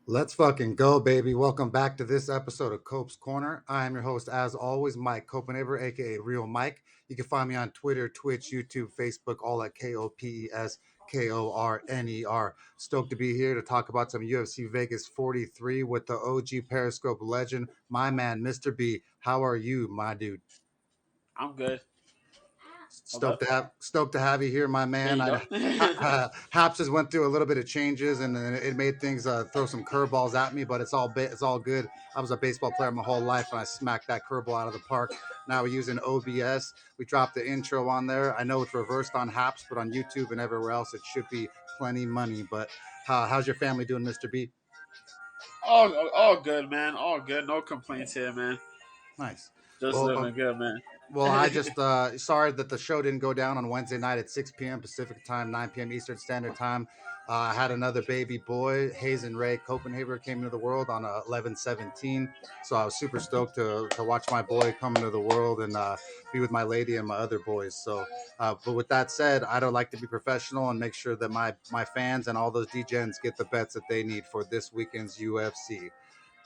Let's fucking go, baby. Welcome back to this episode of Cope's Corner. I am your host, as always, Mike Copenaver, aka Real Mike. You can find me on Twitter, Twitch, YouTube, Facebook, all at KOPESKORNER. Stoked to be here to talk about some UFC Vegas 43 with the OG Periscope legend, my man, Mr. B. How are you, my dude? I'm good. Hold Stoked up. to have you here, my There man. you go. Haps has went through a little bit of changes, and then it made things throw some curveballs at me. But it's all good. I was a baseball player my whole life, and I smacked that curveball out of the park. Now we're using OBS. We dropped the intro on there. I know it's reversed on Haps, but on YouTube and everywhere else, it should be plenty money. But how's your family doing, Mr. B? all good, man. All good. No complaints here, man. Nice. Just Well, living good, man. I just sorry that the show didn't go down on Wednesday night at 6 p.m. Pacific time, 9 p.m. Eastern Standard Time. I had another baby boy, Hazen Ray Copenhagen, came into the world on 11/17. So I was super stoked to watch my boy come into the world and be with my lady and my other boys. So, but with that said, I don't like to be professional and make sure that my fans and all those DJs get the bets that they need for this weekend's UFC.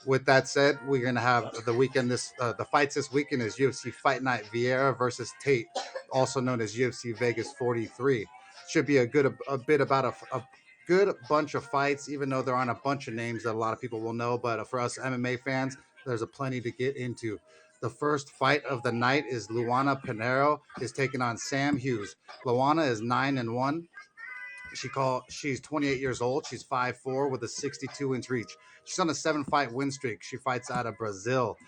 With that said, we're gonna have the weekend. The fights this weekend is UFC Fight Night Vieira versus Tate, also known as UFC Vegas 43. Should be a bit about a good bunch of fights, even though there aren't a bunch of names that a lot of people will know. But for us MMA fans, there's a plenty to get into. The first fight of the night is Luana Pinheiro is taking on Sam Hughes. Luana is 9-1. She's 28 years old. She's 5'4" with a 62-inch reach. She's on a 7-fight win streak. She fights out of Brazil.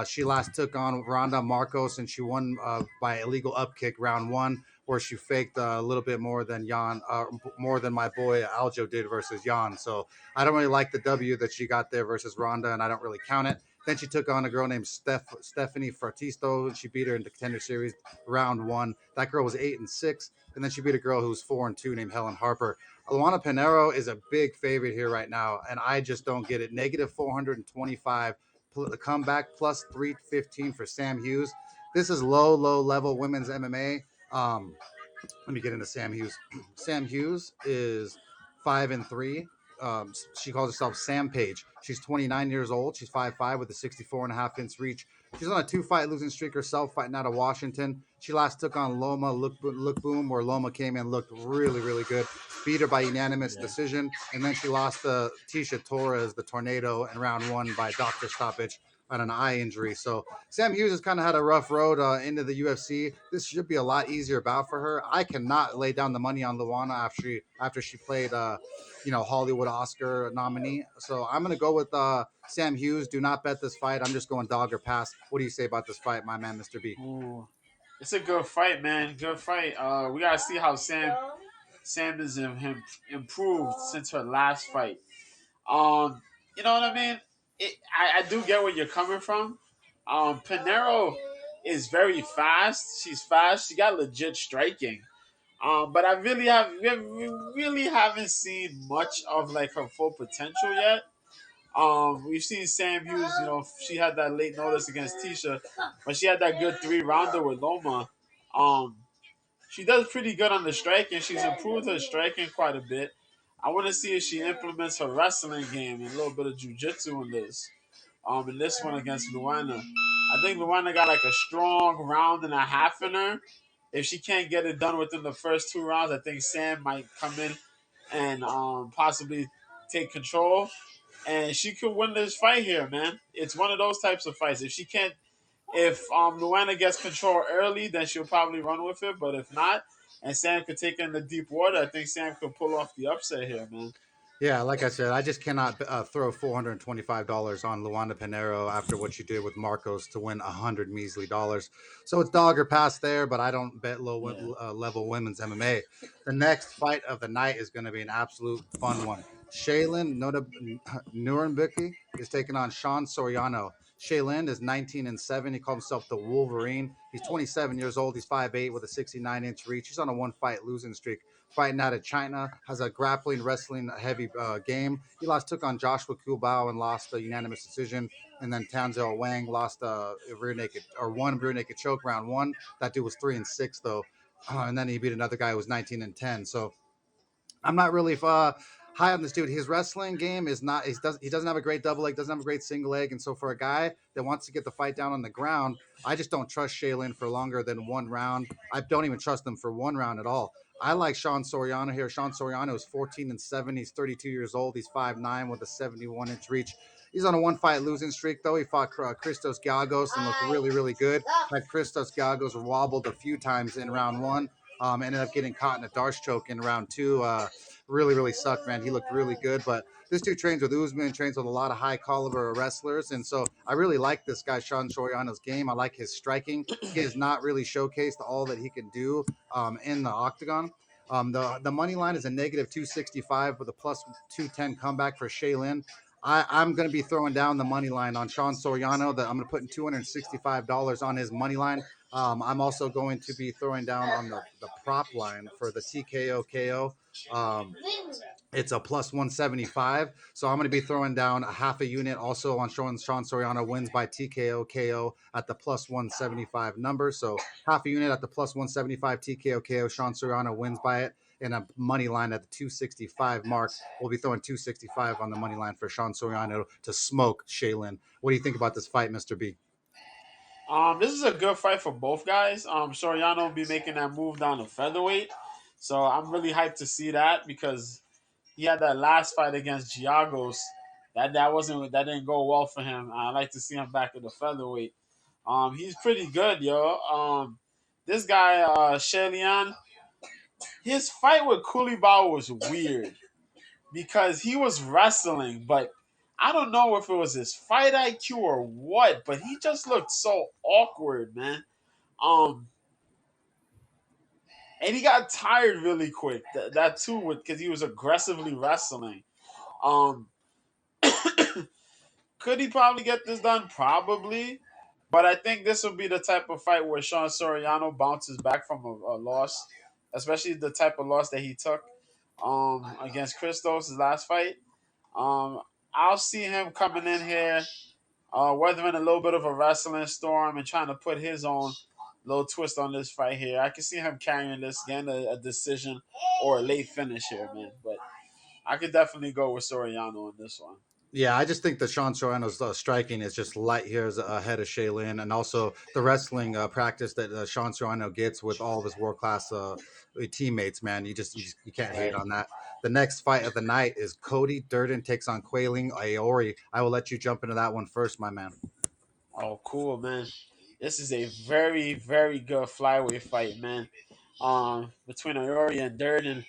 She last took on Ronda Marcos and she won by illegal upkick round one, where she faked a little bit more than my boy Aljo did versus Jan. So I don't really like the W that she got there versus Ronda, and I don't really count it. Then she took on a girl named Stephanie Fratisto. She beat her in the contender series round one. That girl was 8-6, and then she beat a girl who was 4-2 named Helen Harper. Luana Pinheiro is a big favorite here right now, and I just don't get it. Negative 425, the comeback plus 315 for Sam Hughes. This is low level women's MMA. Let me get into Sam Hughes. Sam Hughes is 5-3. She calls herself Sam Page. She's 29 years old. She's 5'5" with a 64.5-inch reach. She's on a 2-fight losing streak herself, fighting out of Washington. She last took on Loma Lookboom, where Loma came in, looked really good. Beat her by unanimous decision, and then she lost to Tisha Torres, the Tornado, in round one by doctor stoppage on an eye injury. So Sam Hughes has kind of had a rough road into the UFC. This should be a lot easier bout for her. I cannot lay down the money on Luana after she played, Hollywood Oscar nominee. So I'm gonna go with Sam Hughes. Do not bet this fight. I'm just going dog or pass. What do you say about this fight, my man, Mr. B? Ooh. It's a good fight, man. Good fight. We gotta see how Sam has improved since her last fight. Um, you know what I mean? I do get where you're coming from. Pinero is very fast. She's fast. She got legit striking. But I we really haven't seen much of like her full potential yet. We've seen Sam Hughes. She had that late notice against Tisha, but she had that good 3 rounder with Loma. Um, she does pretty good on the striking. She's improved her striking quite a bit. I want to see if she implements her wrestling game and a little bit of jujitsu in this. In this one against Luana, I think Luana got like a strong round and a half in her. If she can't get it done within the first 2 rounds, I think Sam might come in and possibly take control, and she could win this fight here, man. It's one of those types of fights. If Luana gets control early, then she'll probably run with it. But if not, and Sam could take in the deep water, I think Sam could pull off the upset here, man. Yeah, like I said, I just cannot throw $425 on Luana Pinheiro after what she did with Marcos to win 100 measly dollars. So it's dog or pass there, but I don't bet Yeah. level women's MMA. The next fight of the night is going to be an absolute fun one. Shaelin Nuremberg is taking on Sean Soriano. Shaelin is 19-7. He calls himself the Wolverine. He's 27 years old. He's 5'8" with a 69-inch reach. He's on a 1-fight losing streak, fighting out of China, has a grappling, wrestling heavy game. He took on Joshua Kubao and lost a unanimous decision. And then Tanzel Wang lost a rear naked or one rear naked choke round one. That dude was 3-6 though. And then he beat another guy who was 19-10. So I'm not really. high on this dude. His wrestling game is not. He doesn't have a great double leg, doesn't have a great single leg, and so for a guy that wants to get the fight down on the ground, I just don't trust Shaelin for longer than one round. I don't even trust him for one round at all. I like Sean Soriano here. Sean Soriano is 14-7. He's 32 years old. He's 5'9" with a 71-inch reach. He's on a one-fight losing streak, though. He fought Christos Galgos and looked really, really good. Had Christos Galgos wobbled a few times in round one. Ended up getting caught in a Darce choke in round two. Really, really sucked, man. He looked really good, but this dude trains with Usman, trains with a lot of high caliber wrestlers, and so I really like this guy Sean Soriano's game. I like his striking. He has not really showcased all that he can do in the octagon. The money line is a negative 265 with a plus 210 comeback for Shaelin. I'm going to be throwing down the money line on Sean Soriano. That I'm going to put in $265 on his money line. I'm also going to be throwing down on the prop line for the TKO KO. It's a plus 175. So I'm going to be throwing down a half a unit also on Sean Soriano wins by TKO KO at the plus 175 number. So half a unit at the plus 175 TKO KO. Sean Soriano wins by it. And a money line at the 265 mark. We'll be throwing 265 on the money line for Sean Soriano to smoke Shaelin. What do you think about this fight, Mr. B? This is a good fight for both guys. Soriano will be making that move down to featherweight, so I'm really hyped to see that because he had that last fight against Giagos. That didn't go well for him. I like to see him back at the featherweight. He's pretty good, yo. This guy, Shaelin, his fight with Koulibaly was weird because he was wrestling, but I don't know if it was his fight IQ or what, but he just looked so awkward, man. Um, and he got tired really quick. That too, because he was aggressively wrestling. Um, could he probably get this done? Probably, but I think this will be the type of fight where Sean Soriano bounces back from a loss, especially the type of loss that he took against Christos his last fight. Um, I'll see him coming in here, weathering a little bit of a wrestling storm and trying to put his own little twist on this fight here. I can see him carrying this, getting a decision or a late finish here, man. But I could definitely go with Soriano on this one. Yeah, I just think that Sean Soriano's striking is just light years ahead of Shaelin, and also the wrestling practice that Sean Soriano gets with all of his world class teammates. Man, you can't hate Right. on that. The next fight of the night is Cody Durden takes on Quailing Iori. I will let you jump into that one first, my man. Oh, cool, man. This is a very, very good flyweight fight, man. Between Iori and Durden.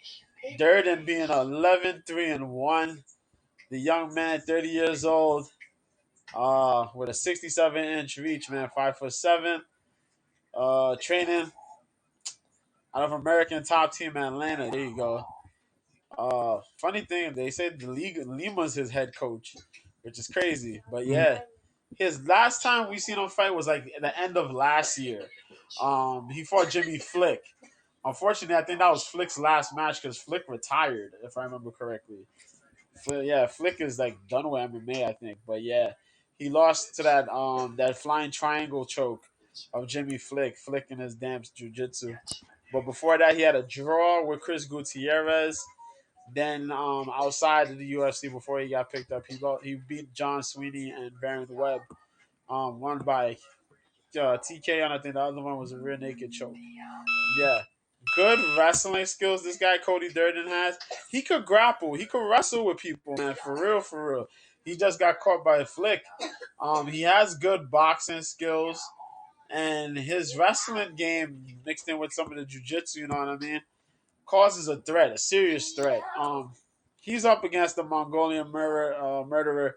Durden being 11-3-1. The young man, 30 years old, with a 67-inch reach, man, 5'7". Training out of American Top Team Atlanta. There you go. Funny thing, they said the league Lima's his head coach, which is crazy. But yeah, his last time we seen him fight was like at the end of last year. He fought Jimmy Flick. Unfortunately, I think that was Flick's last match because Flick retired, if I remember correctly. Flick is like done with MMA, I think. But yeah, he lost to that flying triangle choke of Jimmy Flick, flicking his damn jujitsu. But before that, he had a draw with Chris Gutierrez. Then outside of the UFC, before he got picked up, he beat John Sweeney and Baron Webb. Won by TK, and I think the other one was a rear naked choke. Yeah. Good wrestling skills this guy Cody Durden has. He could grapple. He could wrestle with people, man. For real, for real. He just got caught by a flick. He has good boxing skills. And his wrestling game mixed in with some of the jiu-jitsu, you know what I mean, causes a threat, a serious threat. He's up against the Mongolian murderer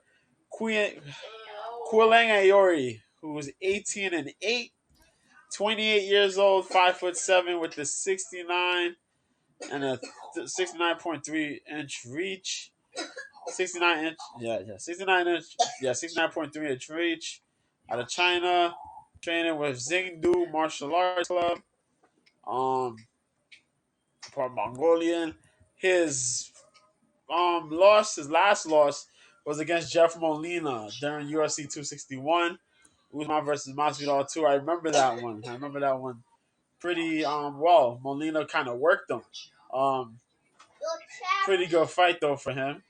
Quileng Iori, who was 18-8, 28 years old, 5'7", with the 69 and a 69.3-inch reach. 69 inch, 69 inch, 69.3-inch reach. Out of China, training with Zingdu Martial Arts Club. Um, part Mongolian. His his last loss was against Jeff Molina during UFC 261. Usman versus Masvidal 2. I remember that one. Pretty well. Molina kind of worked him. Um, Pretty good fight though for him.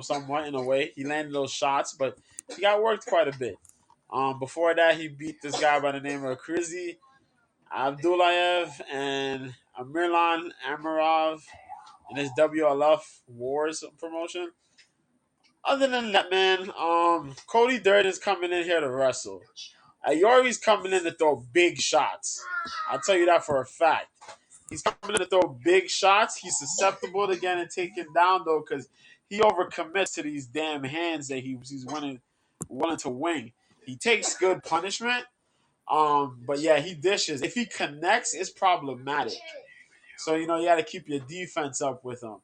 Somewhat in a way. He landed those shots, but he got worked quite a bit. Before that, he beat this guy by the name of Krizi Abdullayev and Amirlan Amirov in his WLF Wars promotion. Other than that, man, Cody Durden's coming in here to wrestle. Iori's coming in to throw big shots. I'll tell you that for a fact. He's coming in to throw big shots. He's susceptible to getting taken down though, because he overcommits to these damn hands that he's willing to wing. He takes good punishment, but yeah, he dishes. If he connects, it's problematic. So you got to keep your defense up with him.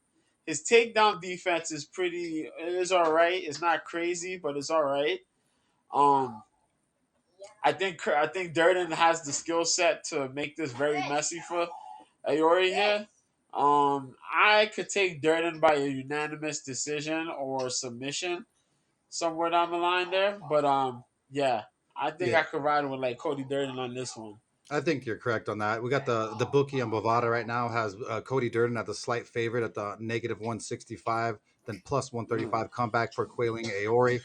His takedown defense is all right. It's not crazy, but it's all right. Um, I think Durden has the skill set to make this very messy for Iori here. I could take Durden by a unanimous decision or submission somewhere down the line there, but yeah, I think Yeah, I could ride with like Cody Durden on this one. I think you're correct on that. We got the bookie on Bovada right now has Cody Durden at the slight favorite at the negative 165, then plus Mm, 135 comeback for Quailing Aori.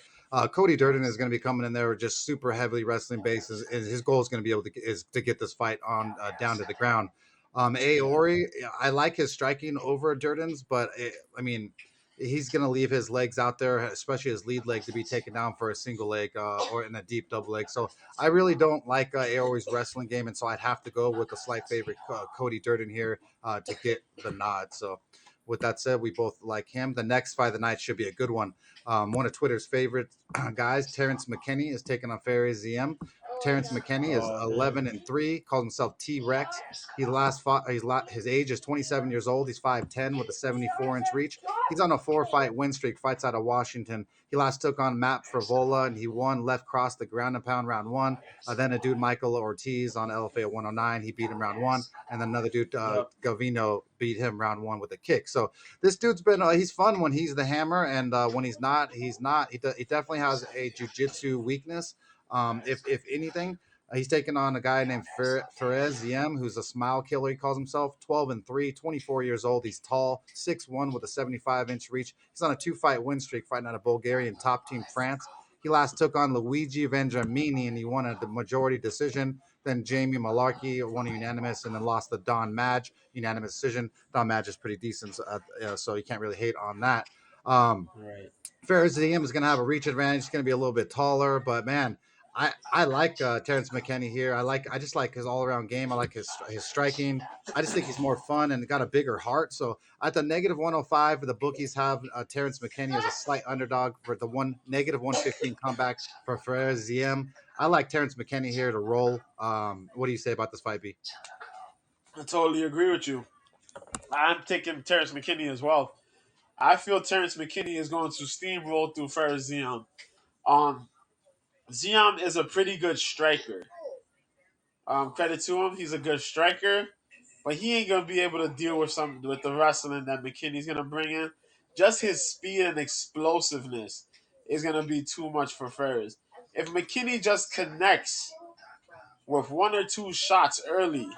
Cody Durden is going to be coming in there with just super heavily wrestling bases. His goal is going to be able to is to get this fight on down to the ground. Aori, I like his striking over Durden's, but I mean, he's going to leave his legs out there, especially his lead leg, to be taken down for a single leg or in a deep double leg. So I really don't like Aori's wrestling game, and so I'd have to go with the slight favorite Cody Durden here to get the nod. So, with that said, we both like him. The next fight of the night should be a good one. One of Twitter's favorite guys, Terrence Mckinney, is taking on Ferry ZM. Terrence Mckinney is oh man, 11-3, calls himself T Rex. He last fought. His age is 27 years old. He's 5'10 with a 74-inch reach. He's on a 4-fight win streak. Fights out of Washington. He last took on Matt Frivola and he won left cross the ground and pound round one. Then a dude, Michael Ortiz on LFA at 109, he beat him round one. And then another dude, yep, Gavino, beat him round one with a kick. So this dude's been, he's fun when he's the hammer. And when he's not, he's not. He definitely has a jujitsu weakness, if anything. He's taking on a guy named Ferez Yem, who's a smile killer. He calls himself 12-3, 24 years old. He's tall, 6'1 with a 75-inch reach. He's on a 2-fight win streak fighting out of Bulgarian top team France. He last took on Luigi Vendramini and he won a majority decision. Then Jamie Malarkey won a unanimous and then lost to Don Madge, unanimous decision. Don Madge is pretty decent, so you can't really hate on that. right. Ferris DM is going to have a reach advantage. He's going to be a little bit taller, but man, I like Terrence Mckinney here. I just like his all around game. I like his striking. I just think he's more fun and got a bigger heart. So at the negative 105, the bookies have Terrence Mckinney as a slight underdog for the negative 115 comeback for Ferris ZM. I like Terrence McKinney here to roll. What do you say about this fight, B? I totally agree with you. I'm taking Terrence McKinney as well. I feel Terrence McKinney is going to steamroll through Ferris Zion. Um, Zion is a pretty good striker. Credit to him, he's a good striker, but he ain't gonna be able to deal with the wrestling that McKinney's gonna bring in. Just his speed and explosiveness is gonna be too much for Ferris. If McKinney just connects with one or two shots early,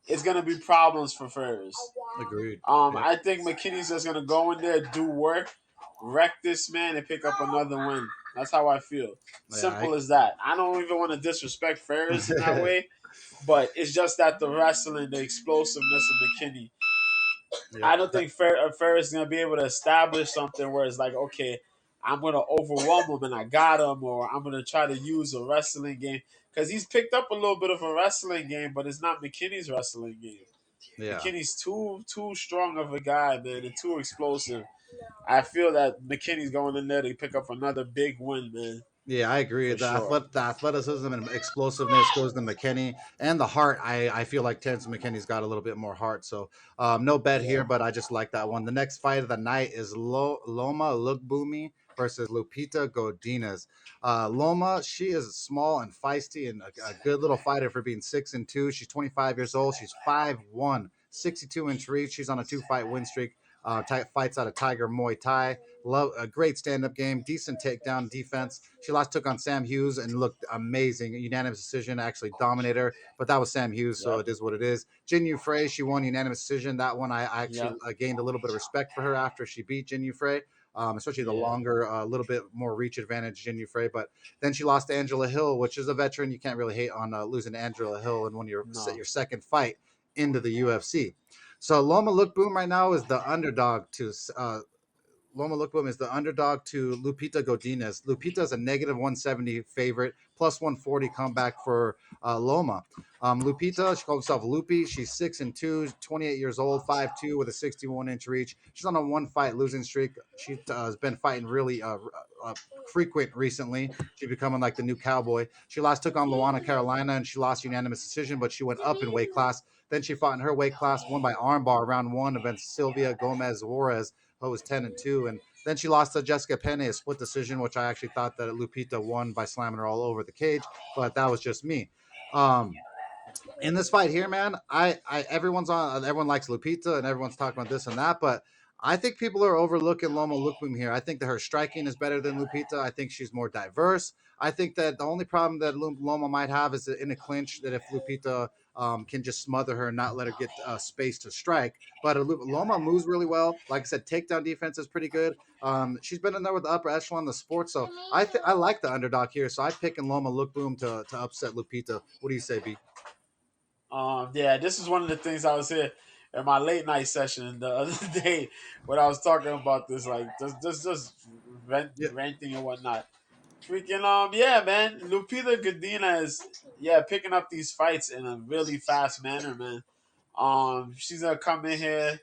it's gonna be problems for Ferris. Agreed. Yep. I think McKinney's just gonna go in there, do work, wreck this man, and pick up another win. That's how I feel. Yeah. Simple as that. I don't even want to disrespect Ferris in that way, but it's just that the wrestling, the explosiveness of McKinney. Yep. I don't think Ferris is gonna be able to establish something where it's like, okay, I'm gonna overwhelm him and I got him, or I'm gonna try to use a wrestling game because he's picked up a little bit of a wrestling game, but it's not McKinney's wrestling game. Yeah. McKinney's too strong of a guy, man, and too explosive. I feel that McKinney's going in there to pick up another big win, man, Yeah, I agree. for sure. The athleticism and explosiveness goes to McKinney, and the heart. I feel like Terrence McKinney's got a little bit more heart. So no bet Yeah. here, but I just like that one. The next fight of the night is Loma Lookboomy versus Lupita Godinez. Loma, she is small and feisty and a good little fighter for being 6-2. She's 25 years old. She's 5'1", 62-inch reach. She's on a 2-fight win streak. Fights out of Tiger Muay Thai. Love a great stand-up game, decent takedown defense. She last took on Sam Hughes and looked amazing. Unanimous decision, actually dominated her, but that was Sam Hughes, so Yep. it is what it is. Jin Frey, she won unanimous decision. That one, I actually Yep. gained a little bit of respect for her after she beat Jin Frey. Especially the Yeah. longer, a little bit more reach advantage Jin Frey. But then she lost to Angela Hill, which is a veteran. You can't really hate on losing to Angela Hill in No. your second fight into the UFC. So Loma Lookboom right now is the underdog to Loma Lookboom is the underdog to Lupita Godinez. Lupita is a negative 170 favorite, plus 140 comeback for Loma. Lupita, she calls herself Loopy. She's 6-2, 28 years old, 5'2", with a 61-inch reach. She's on a one-fight losing streak. She has been fighting really frequent recently. She's becoming like the new cowboy. She last took on Luana Carolina, and she lost unanimous decision, but she went up in weight class. Then she fought in her weight class, won by armbar round one against Sylvia Gomez Juarez, who was 10-2, and then she lost to Jessica Penne, a split decision, which I actually thought that Lupita won by slamming her all over the cage, but that was just me. In this fight here, man, everyone likes Lupita and everyone's talking about this and that, but I think people are overlooking Loma Lookboom here. I think that her striking is better than Lupita. I think she's more diverse. I think that the only problem that Loma might have is in a clinch, that if Lupita can just smother her and not let her get space to strike. But Loma moves really well. Like I said, takedown defense is pretty good. She's been in there with the upper echelon of the sport, so I like the underdog here. So I'm picking Loma Lookboom to upset Lupita. What do you say, B? Yeah, this is one of the things I was here in my late night session the other day when I was talking about this, like Yeah, renting and whatnot. Freaking yeah, man. Lupita Godina is picking up these fights in a really fast manner, man. She's gonna come in here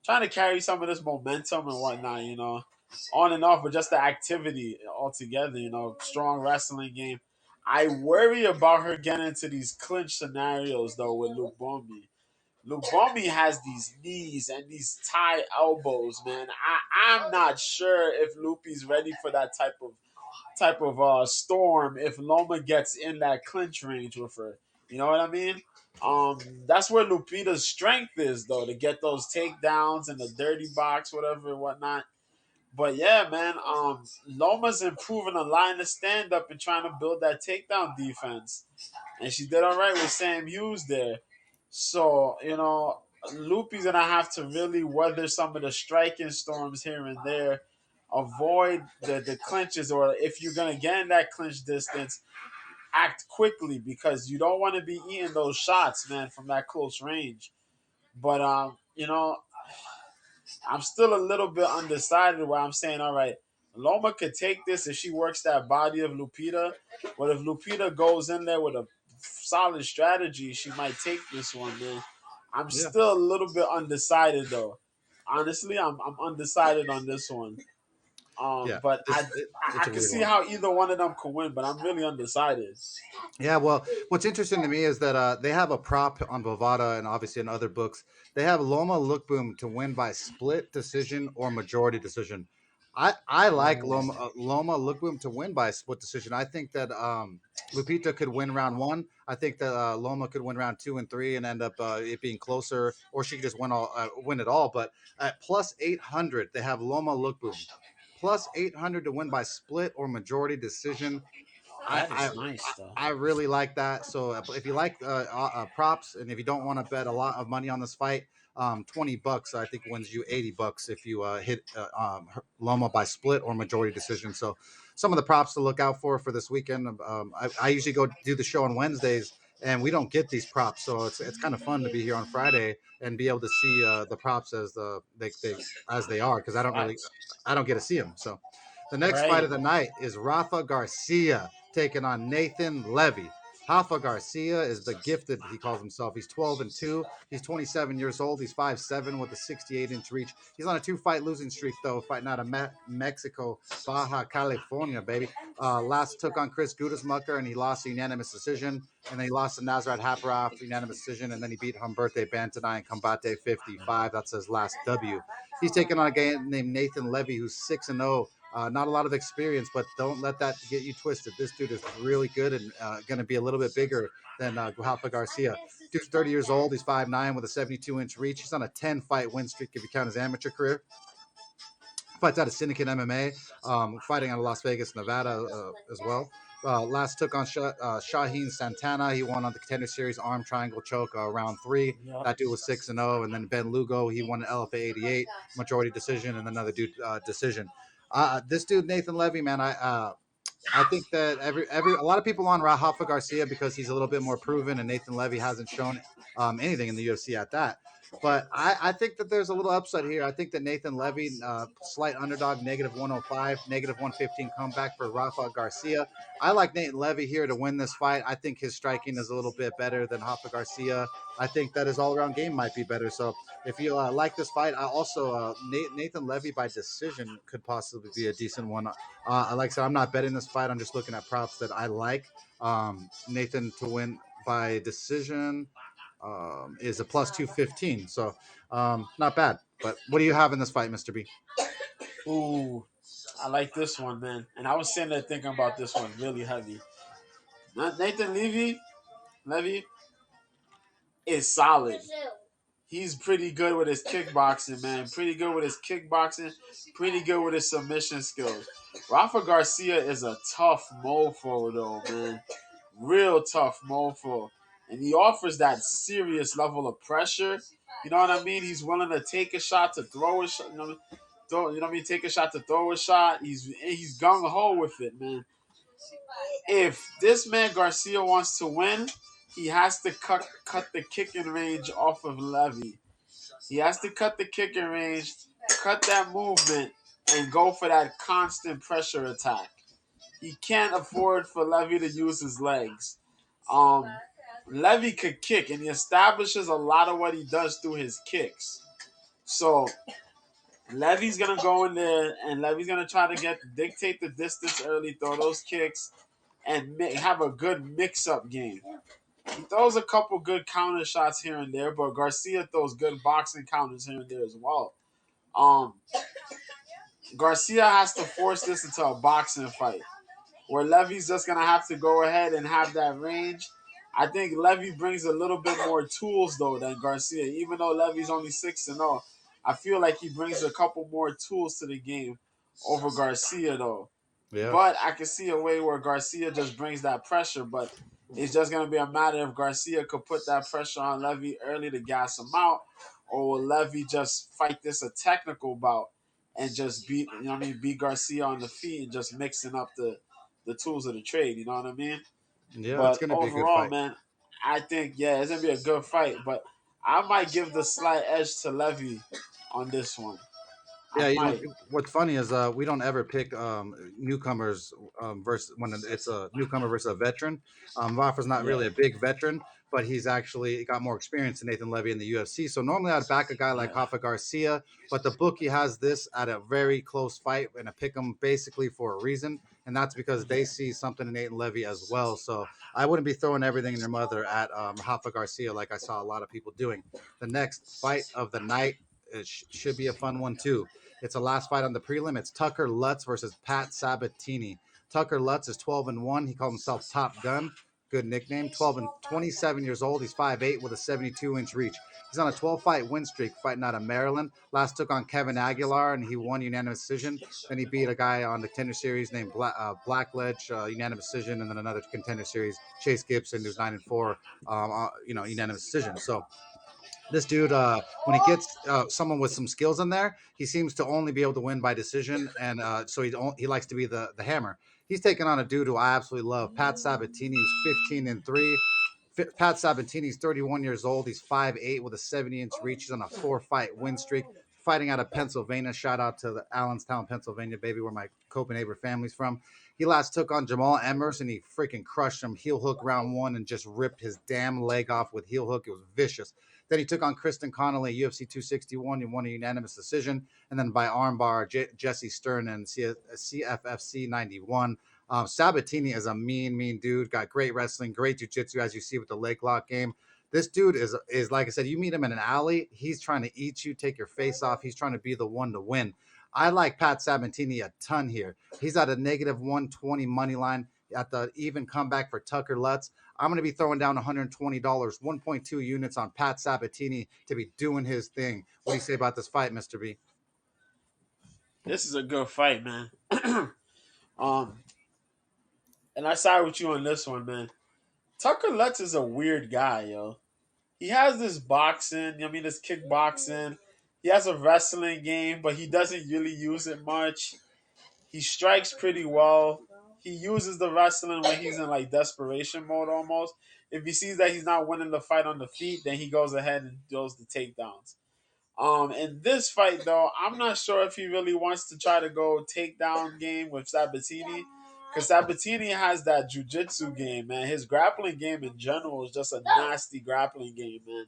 trying to carry some of this momentum and whatnot, on and off, but just the activity altogether, strong wrestling game. I worry about her getting into these clinch scenarios though with Luke Bombi. Luke Bombi has these knees and these tie elbows, man. I'm not sure if Loopy's ready for that type of storm if Loma gets in that clinch range with her. You know what I mean? That's where Lupita's strength is, though, to get those takedowns in the dirty box, whatever and whatnot. But yeah, man, Loma's improving a line of stand up and trying to build that takedown defense. And she did all right with Sam Hughes there. So, Loopy's gonna have to really weather some of the striking storms here and there. Avoid the clinches, or if you're gonna get in that clinch distance, act quickly because you don't want to be eating those shots, man, from that close range. But I'm still a little bit undecided where I'm saying, all right, Loma could take this if she works that body of Lupita. But if Lupita goes in there with a solid strategy, she might take this one, man. I'm yeah, still a little bit undecided though. Honestly, I'm undecided on this one. yeah. But It's I a can weird see one. how either one of them could win, but I'm really undecided. Yeah, well, what's interesting to me is that they have a prop on Bovada and obviously in other books. They have Loma Lookboom to win by split decision or majority decision. I like Ooh. Loma Lookboom to win by split decision. I think that Lupita could win round one. I think that Loma could win round two and three and end up it being closer, or she could just win it all. But at plus 800, they have Loma Lookboom plus 800 to win by split or majority decision. I That I is nice, though. I really like that. So if you like props and if you don't want to bet a lot of money on this fight, $20 I think wins you $80 if you hit Loma by split or majority decision. So some of the props to look out for this weekend. I usually go do the show on Wednesdays and we don't get these props, so it's kind of fun to be here on Friday and be able to see the props as they are because Facts. I don't get to see them. So the next fight Right. of the night is Rafa Garcia taking on Nathan Levy. Rafa Garcia is the gifted, he calls himself. He's 12-2. He's 27 years old. He's 5'7" with a 68-inch reach. He's on a two-fight losing streak, though, fighting out of Mexico, Baja California, baby. Last took on Chris Gudesmucker, and he lost a unanimous decision. And then he lost to Nazrat Haparov, unanimous decision. And then he beat Humberto Bantanay in Combate 55. That's his last W. He's taking on a guy named Nathan Levy, who's 6-0. Not a lot of experience, but don't let that get you twisted. This dude is really good and going to be a little bit bigger than Rafa Garcia. Dude's 30 years old. He's 5'9" with a 72-inch reach. He's on a 10-fight win streak if you count his amateur career. Fights out of Syndicate MMA, fighting out of Las Vegas, Nevada as well. Last took on Shaheen Santana. He won on the Contender Series arm triangle choke round 3. Yep. That dude was 6-0. And then Ben Lugo, he won an LFA 88 majority decision, and another dude decision. This dude Nathan Levy, man, I think that a lot of people on Rafa Garcia because he's a little bit more proven, and Nathan Levy hasn't shown anything in the UFC at that. But I think that there's a little upside here. I think that Nathan Levy, slight underdog, -105, -115 comeback for Rafa Garcia. I like Nathan Levy here to win this fight. I think his striking is a little bit better than Rafa Garcia. I think that his all-around game might be better. So if you like this fight, I also Nathan Levy by decision could possibly be a decent one. Like I said, I'm not betting this fight. I'm just looking at props that I like. Nathan to win by decision is a +215. So not bad. But what do you have in this fight, Mr. B? Ooh, I like this one, man. And I was sitting there thinking about this one really heavy. Nathan Levy is solid. He's pretty good with his kickboxing, man. Pretty good with his kickboxing. Pretty good with his submission skills. Rafa Garcia is a tough mofo, though, man. Real tough mofo. And he offers that serious level of pressure. You know what I mean? He's willing to take a shot to throw a shot. You know what I mean? Take a shot to throw a shot. He's gung ho with it, man. If this man Garcia wants to win, he has to cut the kicking range off of Levy. He has to cut the kicking range, cut that movement, and go for that constant pressure attack. He can't afford for Levy to use his legs. Levy could kick, and he establishes a lot of what he does through his kicks. So Levy's gonna go in there, and Levy's gonna try to dictate the distance early, throw those kicks, and have a good mix-up game. He throws a couple good counter shots here and there, but Garcia throws good boxing counters here and there as well. Garcia has to force this into a boxing fight, where Levy's just going to have to go ahead and have that range. I think Levy brings a little bit more tools, though, than Garcia. Even though Levy's only 6-0, I feel like he brings a couple more tools to the game over Garcia, though. Yeah. But I can see a way where Garcia just brings that pressure, but it's just going to be a matter if Garcia could put that pressure on Levy early to gas him out, or will Levy just fight this a technical bout and just beat Garcia on the feet and just mixing up the tools of the trade, you know what I mean? Yeah, but it's going to be a good fight. Man, I think, it's going to be a good fight, but I might give the slight edge to Levy on this one. Yeah, what's funny is we don't ever pick newcomers versus when it's a newcomer versus a veteran. Rafa's not really a big veteran, but he's actually got more experience than Nathan Levy in the UFC. So normally I'd back a guy like Rafa Garcia, but the bookie has this at a very close fight and I pick him basically for a reason, and that's because they see something in Nathan Levy as well. So I wouldn't be throwing everything in your mother at Rafa Garcia like I saw a lot of people doing. The next fight of the night, it should be a fun one too. It's a last fight on the prelim. It's Tucker Lutz versus Pat Sabatini. Tucker Lutz is 12-1. He called himself Top Gun. Good nickname. 27 years old. He's 5'8" with a 72-inch reach. He's on a 12-fight win streak fighting out of Maryland. Last took on Kevin Aguilar, and he won unanimous decision. Then he beat a guy on the Contender Series named Blackledge, unanimous decision, and then another Contender Series, Chase Gibson, who's 9-4, unanimous decision. So this dude, when he gets someone with some skills in there, he seems to only be able to win by decision, and so he likes to be the hammer. He's taking on a dude who I absolutely love, Pat Sabatini, who's 15-3. Pat Sabatini's 31 years old. He's 5'8" with a 70-inch reach. He's on a 4-fight win streak, fighting out of Pennsylvania. Shout out to the Allenstown, Pennsylvania, baby, where my Copenhagen family's from. He last took on Jamal Emerson. He freaking crushed him. Heel hook round 1 and just ripped his damn leg off with heel hook. It was vicious. Then he took on Kristen Connolly, UFC 261. He won a unanimous decision. And then by armbar, Jesse Stern and CFFC 91. Sabatini is a mean dude. Got great wrestling, great jiu-jitsu, as you see with the leg lock game. This dude is like I said, you meet him in an alley, he's trying to eat you, take your face off. He's trying to be the one to win. I like Pat Sabatini a ton here. He's at a negative 120 money line at the even comeback for Tucker Lutz. I'm going to be throwing down $120, 1.2 units on Pat Sabatini to be doing his thing. What do you say about this fight, Mr. B? This is a good fight, man. um, and I side with you on this one, man. Tucker Lutz is a weird guy, yo. He has this boxing, I mean, this kickboxing. He has a wrestling game, but he doesn't really use it much. He strikes pretty well. He uses the wrestling when he's in like desperation mode almost. If he sees that he's not winning the fight on the feet, then he goes ahead and does the takedowns. In this fight though, I'm not sure if he really wants to try to go takedown game with Sabatini. Because Sabatini has that jujitsu game, man. His grappling game in general is just a nasty grappling game, man.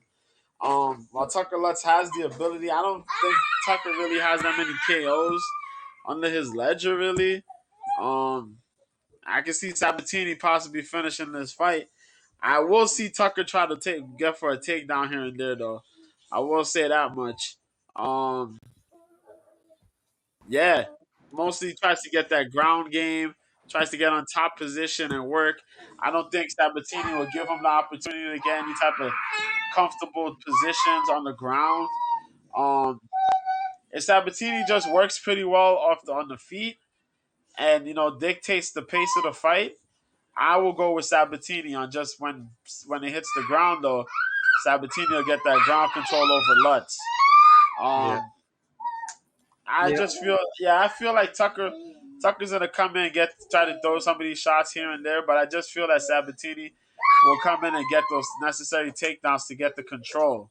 While Tucker Lutz has the ability, I don't think Tucker really has that many KOs under his ledger, really. Um, I can see Sabatini possibly finishing this fight. I will see Tucker try to get for a takedown here and there, though. I will say that much. Um, yeah, mostly tries to get that ground game, tries to get on top position and work. I don't think Sabatini will give him the opportunity to get any type of comfortable positions on the ground. Um, if Sabatini just works pretty well on the feet and dictates the pace of the fight, I will go with Sabatini on just when it hits the ground though. Sabatini will get that ground control over Lutz. Yeah. Um, I Yeah. just feel I feel like Tucker's gonna come in and try to throw some of these shots here and there, but I just feel that Sabatini will come in and get those necessary takedowns to get the control.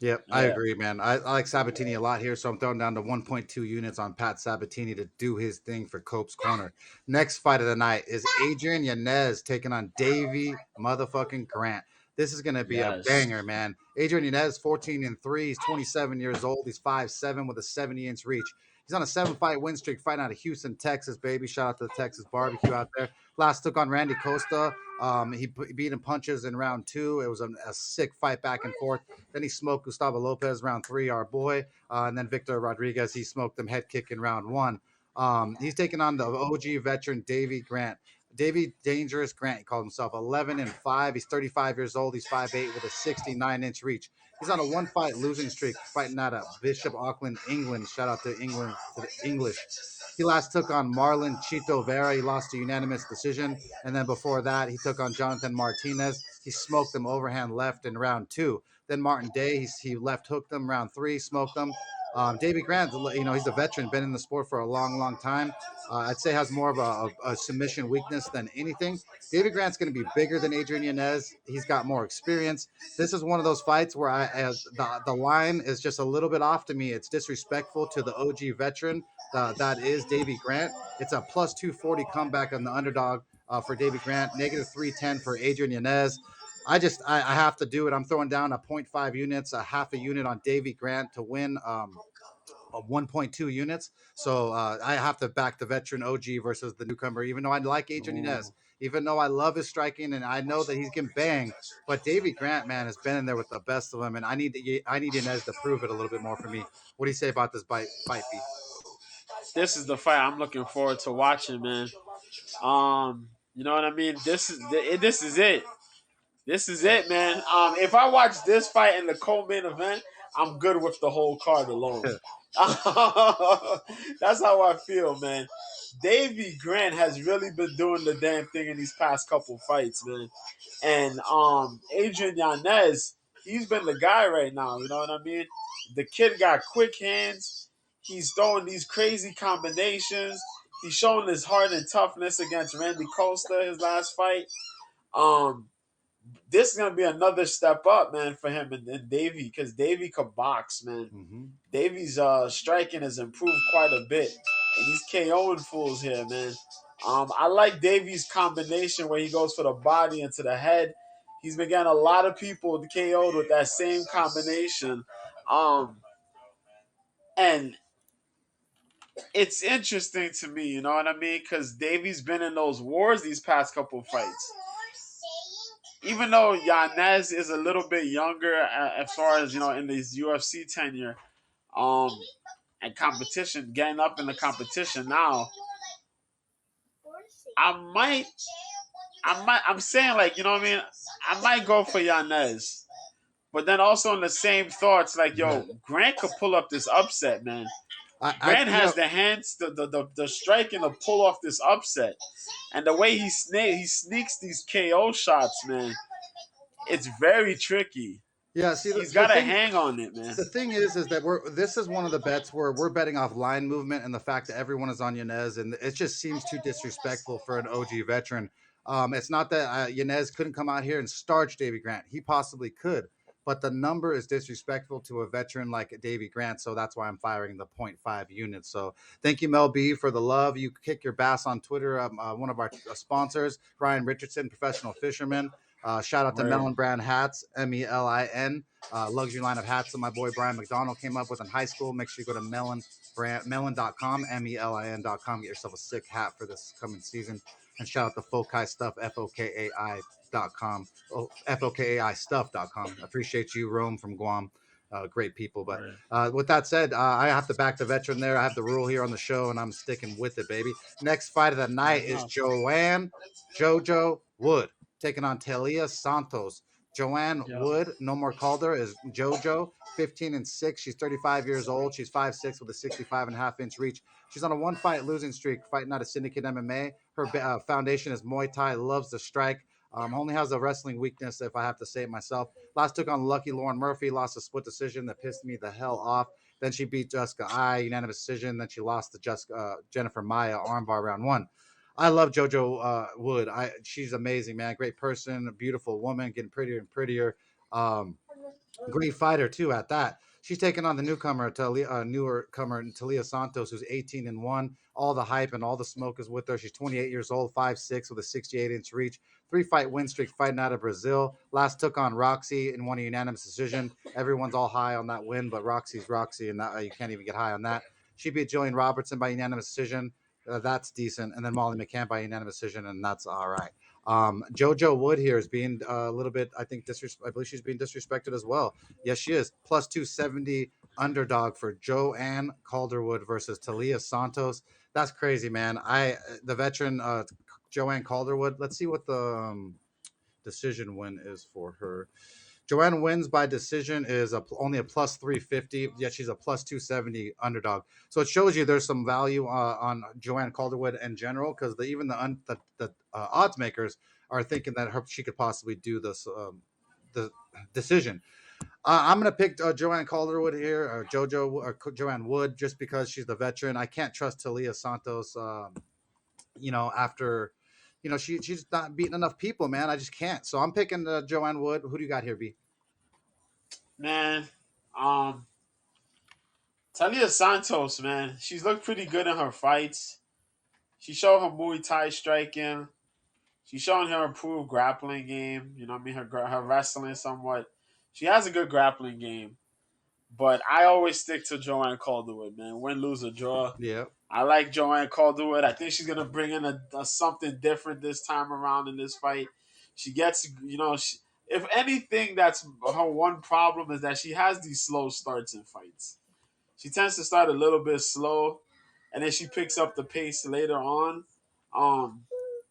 Yep, I Yeah. agree, man. I like Sabatini a lot here, so I'm throwing down to 1.2 units on Pat Sabatini to do his thing for Cope's corner. Next fight of the night is Adrian Ynez taking on Davy motherfucking Grant. This is gonna be a Yes. banger, man. Adrian Ynez, 14-3. He's 27 years old. He's 5'7" with a 70-inch reach. He's on a 7-fight win streak, fighting out of Houston, Texas, baby. Shout out to the Texas barbecue out there. Last took on Randy Costa. He beat him punches in round 2. It was a sick fight back and forth. Then he smoked Gustavo Lopez round 3, our boy. And then Victor Rodriguez, he smoked him head kick in round 1. He's taking on the OG veteran Davy Grant. Davy Dangerous Grant, he called himself 11-5. He's 35 years old. He's 5'8" with a 69-inch reach. He's on a one-fight losing streak, fighting out of Bishop Auckland, England. Shout out to England, to the English. He last took on Marlon Chito Vera. He lost a unanimous decision. And then before that, he took on Jonathan Martinez. He smoked him overhand left in round 2. Then Martin Day, he left hooked him round 3, smoked him. Davy Grant, he's a veteran, been in the sport for a long, long time. I'd say has more of a submission weakness than anything. Davy Grant's going to be bigger than Adrian Ynez. He's got more experience. This is one of those fights where the line is just a little bit off to me. It's disrespectful to the OG veteran that is Davy Grant. It's a plus 240 comeback on the underdog for Davy Grant, negative 310 for Adrian Ynez. I have to do it. I'm throwing down a 0.5 units, a half a unit on Davy Grant to win 1.2 units. So I have to back the veteran OG versus the newcomer, even though I like Adrian Ynez, Ooh. even though I love his striking and I know that he can bang. But Davy Grant, man, has been in there with the best of them, and I need Ynez to prove it a little bit more for me. What do you say about this fight, B? This is the fight I'm looking forward to watching, man. You know what I mean? This is it. This is it, man. If I watch this fight in the co-main event, I'm good with the whole card alone. That's how I feel, man. Davy Grant has really been doing the damn thing in these past couple fights, man. And Adrian Yanez, he's been the guy right now. You know what I mean? The kid got quick hands. He's throwing these crazy combinations. He's showing his heart and toughness against Randy Costa his last fight. Um, this is gonna be another step up, man, for him and Davy, because Davy could box, man. Mm-hmm. Davy's striking has improved quite a bit, and he's KOing fools here, man. I like Davy's combination where he goes for the body into the head. He's been getting a lot of people KO'd with that same combination, and it's interesting to me, you know what I mean? Because Davy's been in those wars these past couple fights. Even though Yanez is a little bit younger as far as in his UFC tenure, um, and competition, getting up in the competition now, I might, I'm saying like, you know what I mean? I might go for Ynez. But then also in the same thoughts, like, Yeah. yo, Grant could pull up this upset, man. Grant You has know, the hands, the striking to pull off this upset. And the way he sneaks these KO shots, man, it's very tricky. yeah. See, He's the got to thing, hang on it, man. the thing is that this is one of the bets where we're betting off line movement and the fact that everyone is on Ynez, and it just seems too disrespectful for an OG veteran. It's not that Ynez couldn't come out here and starch Davy Grant; he possibly could, but the number is disrespectful to a veteran like Davy Grant, so that's why I'm firing the point 0.5 units. So thank you, Mel B, for the love. You kick your bass on Twitter. One of our sponsors, Ryan Richardson, professional fisherman. Shout out to Word. Melon Brand Hats, Melin. Luxury line of hats that my boy Brian McDonald came up with in high school. Make sure you go to melon.com, melin.com. Get yourself a sick hat for this coming season. And shout out to Fokai Stuff, fokai.com, fokai stuff.com. Appreciate you, Rome from Guam. Great people. But Word. with that said, I have to back the veteran there. I have the rule here on the show, and I'm sticking with it, baby. Next fight of the Fair night is enough. Joanne JoJo Wood taking on Talia Santos. Joanne Yep. Wood, no more Calder, is JoJo, 15-6. She's 35 years old. She's 5'6" with a 65.5-inch reach. She's on a one-fight losing streak, fighting out of Syndicate MMA. Her foundation is Muay Thai, loves to strike. Only has a wrestling weakness, if I have to say it myself. Last took on Lucky Lauren Murphy, lost a split decision that pissed me the hell off. Then she beat Jessica I, unanimous decision. Then she lost to Jennifer Maya, armbar round one. I love JoJo Wood. She's amazing, man. Great person, a beautiful woman, getting prettier and prettier. Great fighter too. At that, she's taking on the newcomer, newer comer Talia Santos, who's 18-1. All the hype and all the smoke is with her. She's 28 years old, 5'6", with a 68-inch reach. 3-fight win streak, fighting out of Brazil. Last took on Roxy in one unanimous decision. Everyone's all high on that win, but Roxy's Roxy, and you can't even get high on that. She beat Jillian Robertson by unanimous decision. That's decent. And then Molly McCann by unanimous decision, and that's all right. JoJo Wood here is being a little bit, I think, I believe she's being disrespected as well. Yes, she is. Plus 270 underdog for Joanne Calderwood versus Talia Santos. That's crazy, man. The veteran Joanne Calderwood. Let's see what the decision win is for her. Joanne wins by decision is only a plus 350, yet she's a plus 270 underdog. So it shows you there's some value on Joanne Calderwood in general, because even the odds makers are thinking that she could possibly do this the decision. I'm going to pick Joanne Calderwood here, or JoJo, or Joanne Wood, just because she's the veteran. I can't trust Talia Santos, after, she's not beating enough people, man. I just can't. So I'm picking Joanne Wood. Who do you got here, B? Man, um, Talia Santos, man, she's looked pretty good in her fights. She showed her Muay Thai striking. She's showing her improved grappling game. You know what I mean? Her wrestling somewhat. She has a good grappling game. But I always stick to Joanne Calderwood, man. Win, lose, or draw. Yeah. I like Joanne Calderwood. I think she's gonna bring in a something different this time around in this fight. She gets, if anything, that's her one problem is that she has these slow starts in fights. She tends to start a little bit slow, and then she picks up the pace later on. Um,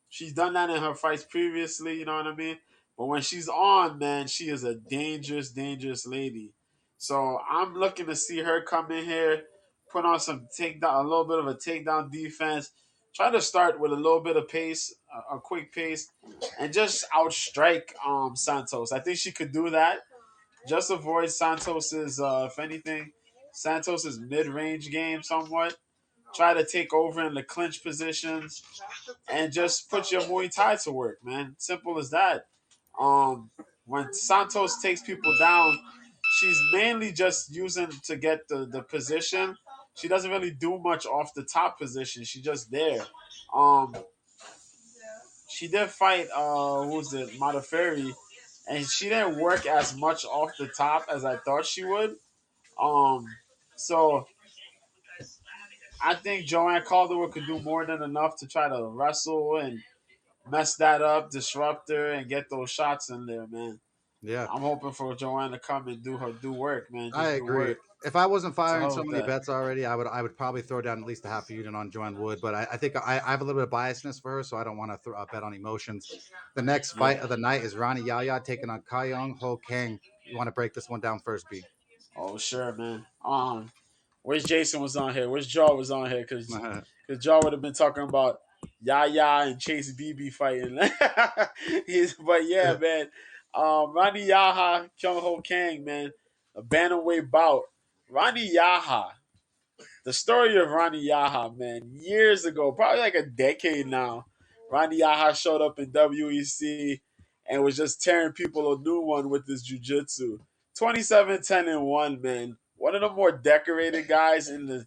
she's done that in her fights previously. You know what I mean? But when she's on, man, she is a dangerous, dangerous lady. So I'm looking to see her come in here, put on some takedown, a little bit of a takedown defense. Try to start with a little bit of pace, a quick pace, and just outstrike Santos. I think she could do that. Just avoid Santos's, if anything, Santos's mid-range game somewhat. Try to take over in the clinch positions and just put your Muay Thai to work, man. Simple as that. Um, when Santos takes people down, she's mainly just using to get the position. She doesn't really do much off the top position. She's just there. Um, she did fight who's it, Mataferi, and she didn't work as much off the top as I thought she would. Um, so I think Joanne Calderwood could do more than enough to try to wrestle and mess that up, disrupt her, and get those shots in there, man. Yeah, I'm hoping for Joanne to come and do work, man. I Just do agree. work. If I wasn't So firing hell so with many that. bets already, I would probably throw down at least a half a unit on Joanne Wood. But I think I have a little bit of biasness for her, so I don't want to throw a bet on emotions. The next fight Yeah. of the night is Ronnie Yaya taking on Kyung Ho Kang. You want to break this one down first, B? Oh sure, man. Where's Jason was on here? Where's Jaw was on here? Cause Jaw would have been talking about Yaya and Chase BB fighting. But yeah, man. Ronnie Yaha, Kyung Ho Kang, man. A bantamweight bout. Ronnie Yaha. The story of Ronnie Yaha, man. Years ago, probably like a decade now. Ronnie Yaha showed up in WEC and was just tearing people a new one with his jiu-jitsu. 27, 10, and 1, man. One of the more decorated guys in the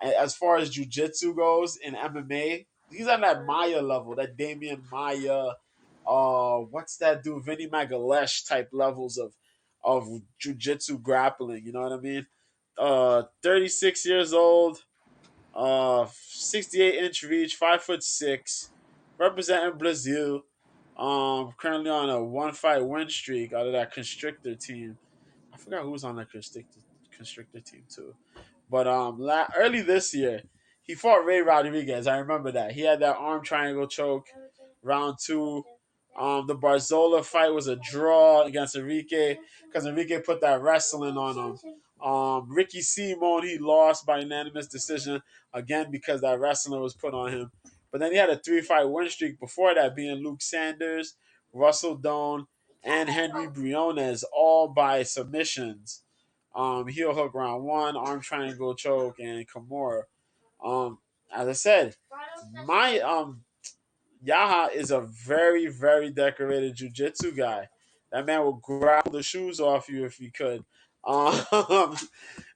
as far as jiu-jitsu goes in MMA. He's on that Maya level, that Damian Maya, what's that dude, Vinny Magalesh type levels of jiu-jitsu grappling, you know what I mean? 36 years old, 68-inch reach, 5'6", representing Brazil. Currently on a one fight win streak out of that constrictor team. I forgot who was on that constrictor team too. But early this year, he fought Ray Rodriguez. I remember that. He had that arm triangle choke, round two. The Barzola fight was a draw against Enrique because Enrique put that wrestling on him. Ricky Simon, he lost by unanimous decision again because that wrestling was put on him. But then he had a 3-fight win streak before that, being Luke Sanders, Russell Doan, and Henry Briones, all by submissions. Heel hook round one, arm triangle choke, and Kimura. As I said, my Yaha is a very, very decorated jiu-jitsu guy. That man will grab the shoes off you if he could. Um,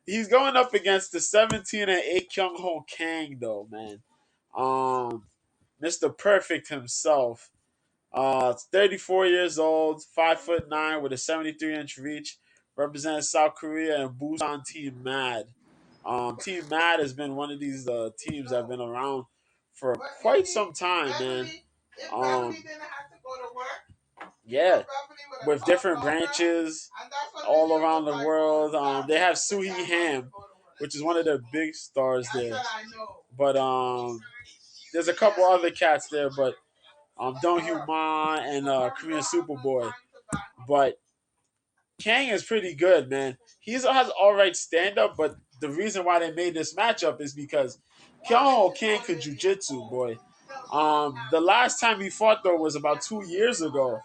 he's going up against the 17-8 Kyung Ho Kang, though, man. Um, Mr. Perfect himself. 34 years old, 5'9" with a 73-inch reach, represents South Korea and Busan Team Mad. Team Mad has been one of these teams that have been around for quite some time, man. Um, yeah, with different branches all around the world. They have Suhi Ham, which is one of their big stars there. But there's a couple other cats there, but Dong Hyun Ma and Korean Superboy. But Kang is pretty good, man. He has all right stand up, but the reason why they made this matchup is because Kyung Kang could jujitsu, boy. The last time he fought though was about 2 years ago,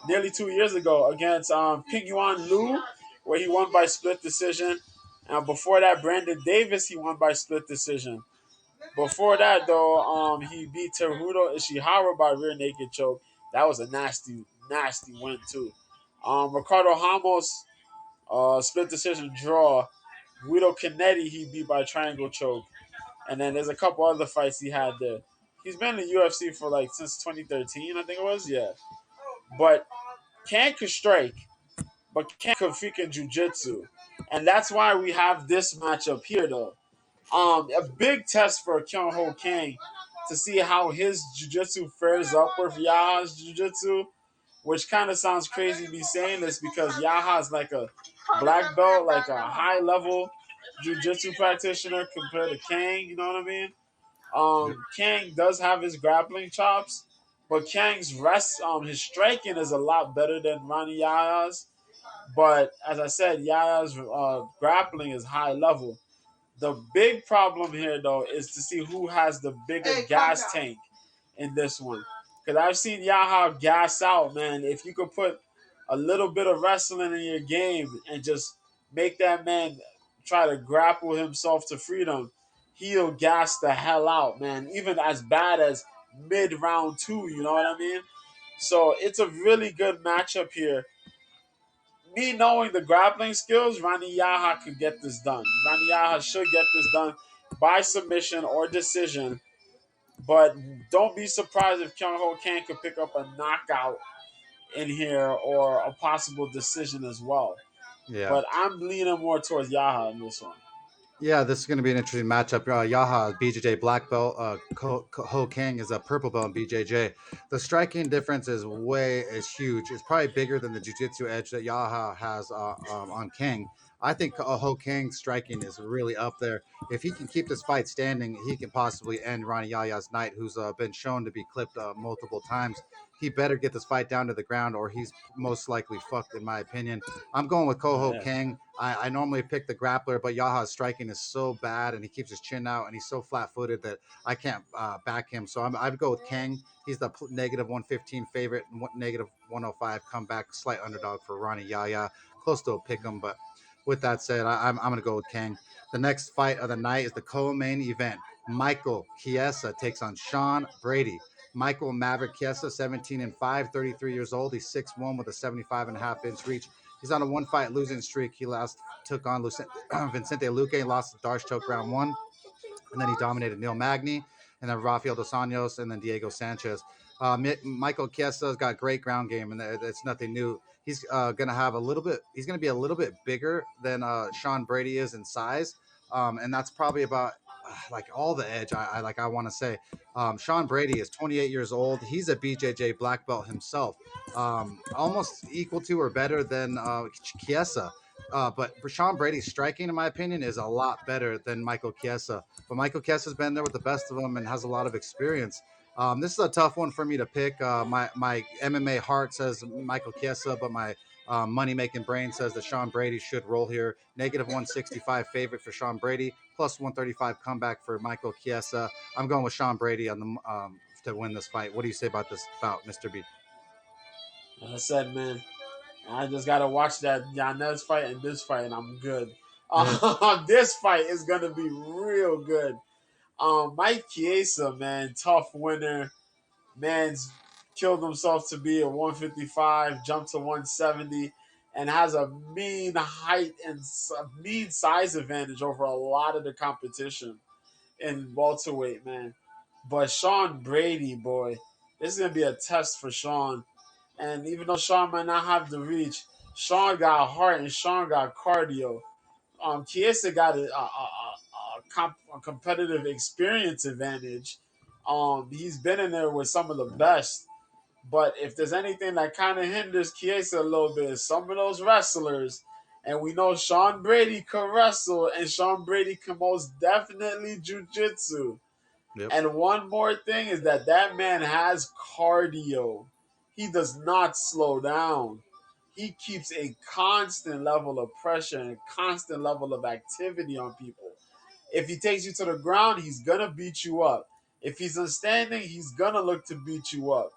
nearly 2 years ago, against Ping Yuan Liu, where he won by split decision. And before that, Brandon Davis, he won by split decision. Before that, though, he beat Teruhito Ishihara by rear naked choke. That was a nasty, nasty win too. Ricardo Ramos, split decision draw. Guido Canetti, he beat by triangle choke. And then there's a couple other fights he had there. He's been in the UFC for like since 2013, I think it was. Yeah, but can't strike, but can't freaking jujitsu, and that's why we have this matchup here, though. A big test for Kyung Ho Kang to see how his jiu-jitsu fares up with Yaha's jiu-jitsu, which kind of sounds crazy me saying this because Yaha is like a black belt, like a high-level jiu-jitsu practitioner compared to Kang, you know what I mean? Kang does have his grappling chops, but Kang's his striking is a lot better than Ronnie Yaha's. But as I said, Yaha's grappling is high level. The big problem here, though, is to see who has the bigger gas tank in this one. Because I've seen Yaha gas out, man. If you could put a little bit of wrestling in your game and just make that man try to grapple himself to freedom, he'll gas the hell out, man. Even as bad as mid round two, you know what I mean? So it's a really good matchup here. Me knowing the grappling skills, Rani Yaha could get this done. Rani Yaha should get this done by submission or decision. But don't be surprised if Kyung Ho Kang could pick up a knockout in here or a possible decision as well. Yeah. But I'm leaning more towards Yaha in this one. Yeah, this is going to be an interesting matchup. Yaha, BJJ black belt. Ho Kang is a purple belt in BJJ. The striking difference is huge. It's probably bigger than the jiu-jitsu edge that Yaha has on Kang. I think Ho Kang's striking is really up there. If he can keep this fight standing, he can possibly end Ronnie Yaya's night, who's been shown to be clipped multiple times. He better get this fight down to the ground, or he's most likely fucked, in my opinion. I'm going with Koho Yeah. Kang. I normally pick the grappler, but Yaha's striking is so bad, and he keeps his chin out, and he's so flat-footed that I can't back him. So I'd go with Kang. He's the negative 115 favorite, and negative 105 comeback, slight underdog for Ronnie Yaya. Close to a pick 'em, but with that said, I'm going to go with Kang. The next fight of the night is the co-main event. Michael Chiesa takes on Sean Brady. Michael Maverick Chiesa, 17 and 5, 33 years old. He's 6'1 with a 75.5 inch reach. He's on a one fight losing streak. He last took on Vicente Luque, lost to Darce Choke round one, and then he dominated Neil Magny, and then Rafael dos Anjos, and then Diego Sanchez. Michael Chiesa's got great ground game, and it's nothing new. He's gonna have a little bit. He's gonna be a little bit bigger than Sean Brady is in size, and that's probably about like all the edge. I want to say. Sean Brady is 28 years old. He's a BJJ black belt himself, almost equal to or better than Chiesa. But Sean Brady's striking, in my opinion, is a lot better than Michael Chiesa. But Michael Chiesa has been there with the best of them and has a lot of experience. This is a tough one for me to pick. My MMA heart says Michael Chiesa, but my money making brain says that Sean Brady should roll here. Negative 165 favorite for Sean Brady, plus 135 comeback for Michael Chiesa. I'm going with Sean Brady on the to win this fight. What do you say about this bout, Mr. B? Like I said, man, I just gotta watch that Ynez fight and this fight, and I'm good. Yeah. This fight is gonna be real good. Mike Chiesa, man, tough winner. Man's killed himself to be a 155, jumped to 170, and has a mean height and mean size advantage over a lot of the competition in welterweight, man. But Sean Brady, boy, this is gonna be a test for Sean. And even though Sean might not have the reach, Sean got heart and Sean got cardio. Chiesa got a competitive experience advantage. He's been in there with some of the best. But if there's anything that kind of hinders Chiesa a little bit, some of those wrestlers, and we know Sean Brady can wrestle, and Sean Brady can most definitely jujitsu. Yep. And one more thing is that man has cardio. He does not slow down. He keeps a constant level of pressure and a constant level of activity on people. If he takes you to the ground, he's gonna beat you up. If he's standing, he's gonna look to beat you up.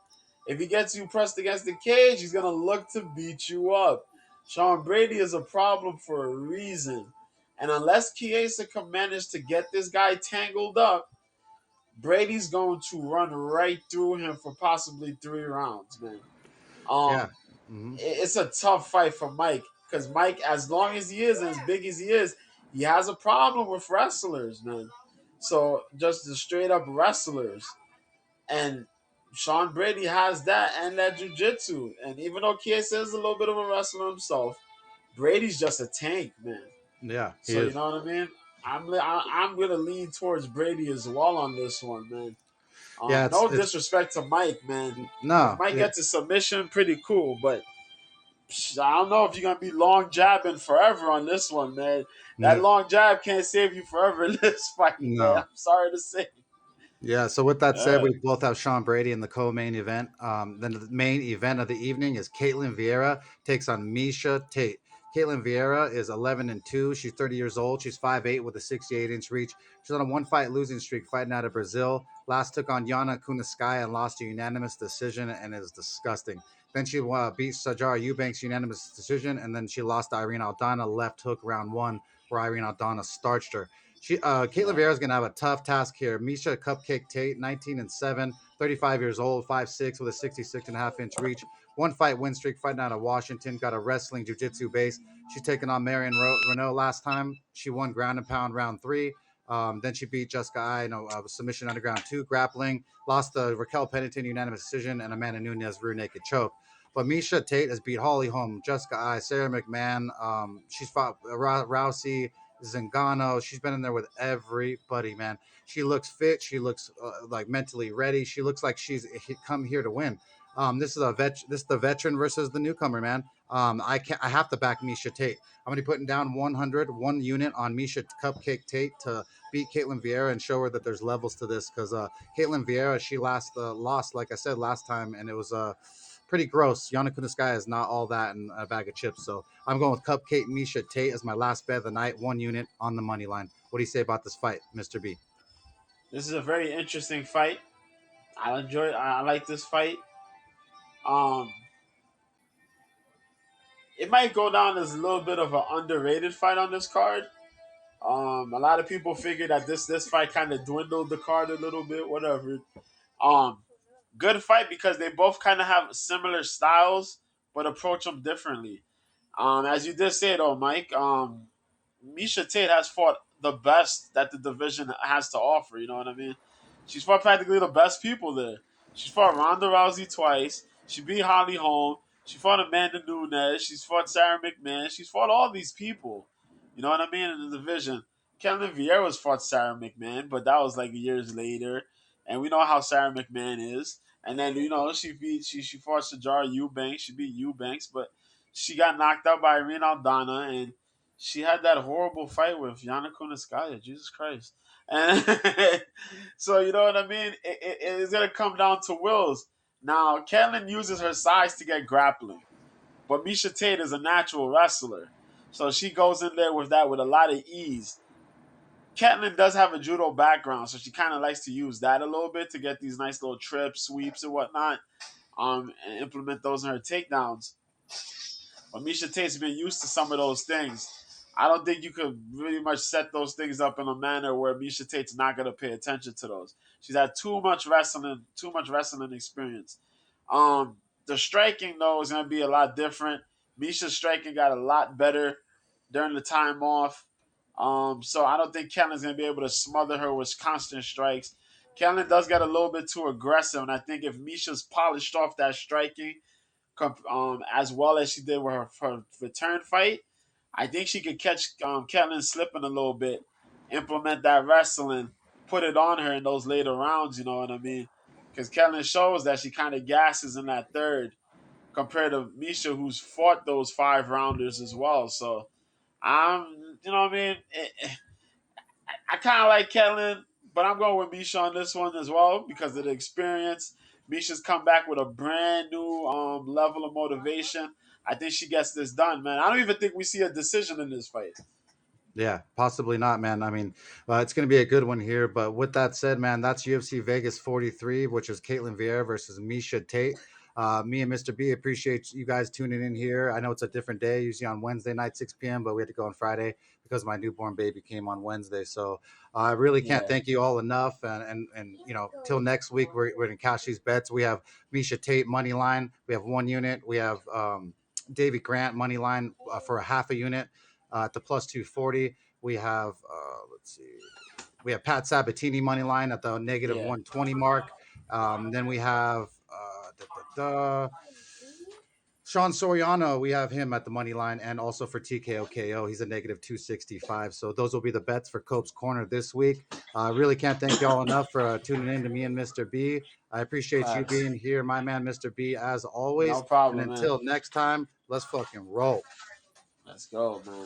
If he gets you pressed against the cage, he's gonna look to beat you up. Sean Brady is a problem for a reason. And unless Chiesa can manage to get this guy tangled up, Brady's going to run right through him for possibly 3 rounds, man. Yeah. Um, Hmm. it's a tough fight for Mike because Mike, as long as he is and as big as he is, he has a problem with wrestlers, man. So just the straight up wrestlers, and Sean Brady has that and that jujitsu. And even though Chiesa is a little bit of a wrestler himself, Brady's just a tank, man. Yeah, he So you is. know what I mean. I'm gonna lean towards Brady as well on this one, man. Yeah, No it's disrespect to Mike, man. If no. Mike gets a submission, pretty cool. But I don't know if you're gonna be long jabbing forever on this one, man. That long jab can't save you forever in this fight, man. No. I'm sorry to say. Yeah, so with that said, Uh, we both have Sean Brady in the co-main event. Then the main event of the evening is Caitlyn Vieira takes on Misha Tate. Caitlyn Vieira is 11 and 2. She's 30 years old. She's 5'8 with a 68-inch reach. She's on a one fight losing streak fighting out of Brazil. Last took on Yana Kuniskaya and lost a unanimous decision and is disgusting. Then she beat Sajara Eubanks unanimous decision, and then she lost to Irene Aldana left hook round one, where Irene Aldana starched her. Caitlyn yeah, Vieira is going to have a tough task here. Misha Cupcake Tate, 19 and 7, 35 years old, 5'6 with a 66.5 inch reach. One fight win streak fighting out of Washington. Got a wrestling jiu-jitsu base. She's taken on Marion Renault last time. She won ground and pound round three. Then she beat Jessica I, submission underground two, grappling. Lost the Raquel Pennington unanimous decision and Amanda Nunes rear naked choke. But Misha Tate has beat Holly Holm, Jessica I, Sarah McMahon. She's fought Rousey, Zingano. She's been in there with everybody, man. She looks fit. She looks like mentally ready. She looks like she's come here to win. This is a This is the veteran versus the newcomer, man. I have to back Misha Tate. I'm gonna be putting down 1 unit on Misha Cupcake Tate to beat Caitlyn Vieira and show her that there's levels to this. Because Caitlyn Vieira, she lost, like I said last time, and it was pretty gross. Yana Kuniskaya is not all that in a bag of chips. So I'm going with Cupcake Misha Tate as my last bet of the night. 1 unit on the money line. What do you say about this fight, Mr. B? This is a very interesting fight. I like this fight. Um, it might go down as a little bit of an underrated fight on this card. A lot of people figure that this fight kind of dwindled the card a little bit, whatever. Um, Good fight because they both kind of have similar styles, but approach them differently. As you did say though, Mike, Misha Tate has fought the best that the division has to offer. You know what I mean? She's fought practically the best people there. She fought Ronda Rousey twice. She beat Holly Holm. She fought Amanda Nunes. She's fought Sarah McMahon. She's fought all these people. You know what I mean? In the division. Caitlyn Vieira's fought Sarah McMahon, but that was like years later. And we know how Sarah McMahon is. And then, she fought Shajara Eubanks. She beat Eubanks, but she got knocked out by Irene Aldana, and she had that horrible fight with Yana Kuniskaya. Jesus Christ. And so, you know what I mean? It's going to come down to wills. Now, Caitlyn uses her size to get grappling, but Misha Tate is a natural wrestler. So she goes in there with that with a lot of ease. Caitlyn does have a judo background, so she kind of likes to use that a little bit to get these nice little trips, sweeps, and whatnot, and implement those in her takedowns. But Misha Tate's been used to some of those things. I don't think you could really much set those things up in a manner where Misha Tate's not going to pay attention to those. She's had too much wrestling experience. The striking though is going to be a lot different. Misha's striking got a lot better during the time off. So I don't think Caitlyn's going to be able to smother her with constant strikes. Caitlyn does get a little bit too aggressive, and I think if Misha's polished off that striking, as well as she did with her return fight, I think she could catch Caitlyn slipping a little bit, implement that wrestling, put it on her in those later rounds. You know what I mean? Because Caitlyn shows that she kind of gasses in that third compared to Misha, who's fought those 5 rounders as well. So you know what I mean? I kind of like Caitlyn, but I'm going with Misha on this one as well because of the experience. Misha's come back with a brand new level of motivation. I think she gets this done, man. I don't even think we see a decision in this fight. Yeah, possibly not, man. I mean, it's going to be a good one here. But with that said, man, that's UFC Vegas 43, which is Caitlyn Vieira versus Misha Tate. Me and Mr. B appreciate you guys tuning in here. I know it's a different day, usually on Wednesday night, 6 p.m., but we had to go on Friday because my newborn baby came on Wednesday. So I really can't Yeah. thank you all enough. And till next week, we're going to cash these bets. We have Misha Tate money line. We have 1 unit. We have Davy Grant money line for a half a unit. At the plus 240, we have let's see, we have Pat Sabatini money line at the negative Yeah. 120 mark. Then we have Sean Soriano. We have him at the money line, and also for TKO KO, he's a negative 265. So those will be the bets for Cope's Corner this week. I really can't thank y'all enough for tuning in to me and Mr. B. I appreciate you Facts. being here, my man, Mr. B, as No always. And problem, man. until next time, let's fucking roll. Let's go, man.